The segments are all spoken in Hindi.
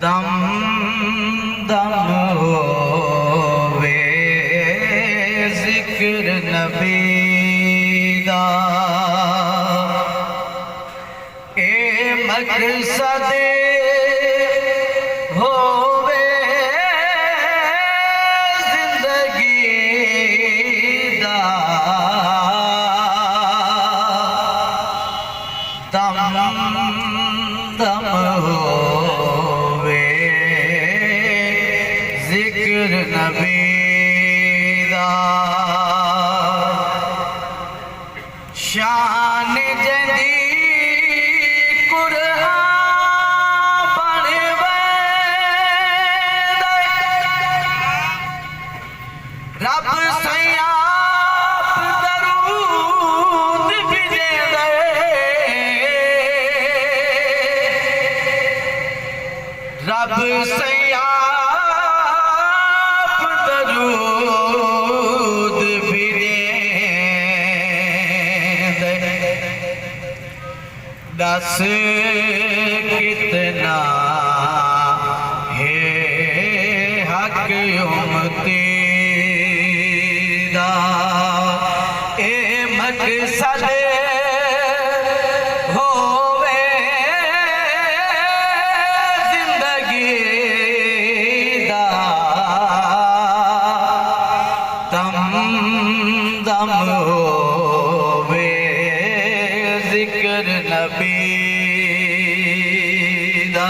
दम दम होवे जिक्र नबी दा, ए मकसद होवे जिंदगी दा, दम दम होवे जिक्र नबी दा। शान जदी कुरान पढ़वे रब सयाप दरूद भिजे दे, रब सयाप दरूद भिजे दे। दस कितना है हक उम्मती दा, ए मकसद होवे जिंदगी दा, दम दम होवे जिक्र नबी दा।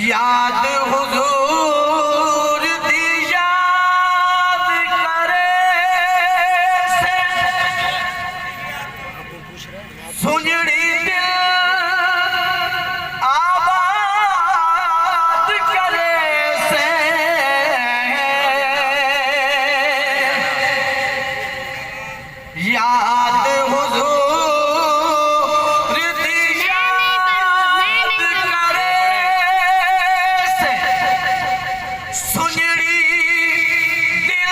याद हुजूर दी याद करे से सुनड़ी दिल आबाद करे से, याद हुजूर दी याद करे से सुनड़ी दिल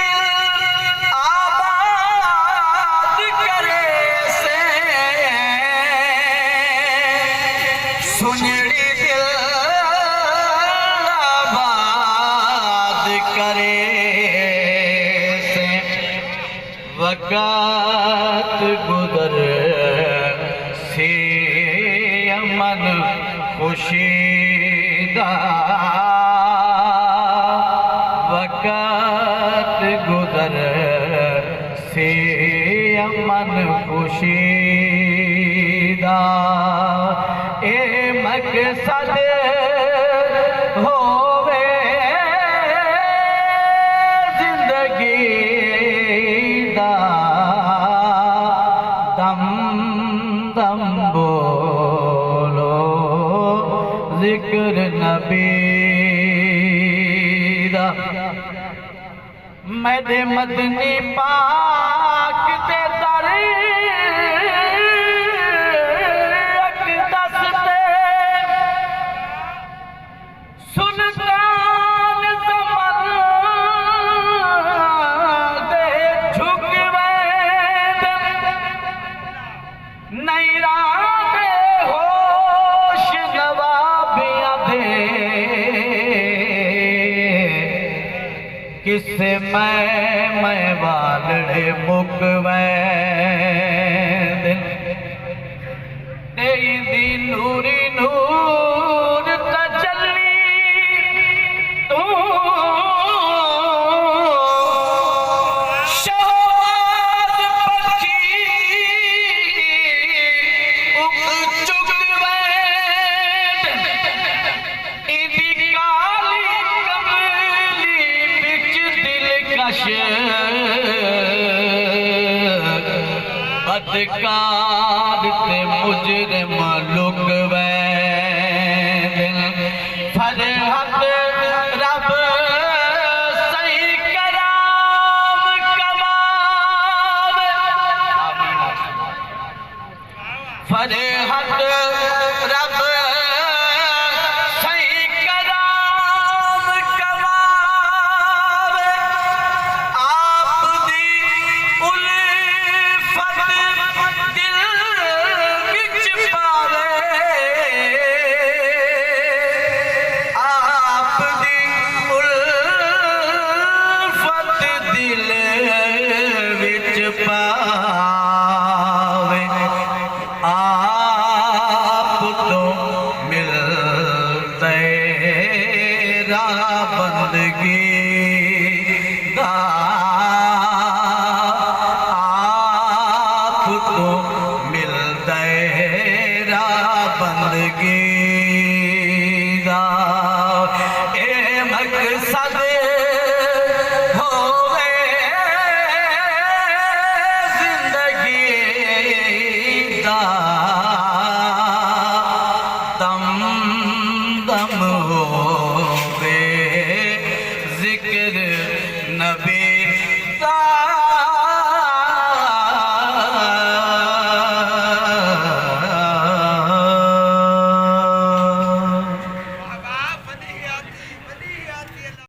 आबाद करे से, सुनड़ी दिल आबाद करे से। वक़्त गुज़र से अमन खुशी दा, वक़्त गुज़र से अमन खुशी दा, ए मकसद होवे जिंदगी दा, दम दम बोलो जिक्र नबी दा। मेरे मदनी पाक दे दर अक़दस ते सुल्तान ज़मान दे झुकवे नैरा दे होश नवाबियां दे, किसे मैं वालड़े मुकवे तेरी दी नूरी नूर तजल्ली तू शहद पखी उग चुकवे, इदी काली कमली बिच दिलकश बदकार ते मुजरिम लुकवे। फरहत रब सही कराम कमावे, फरहत रब सही कराम कमावे। आप दी उल्फत दिल बंदगी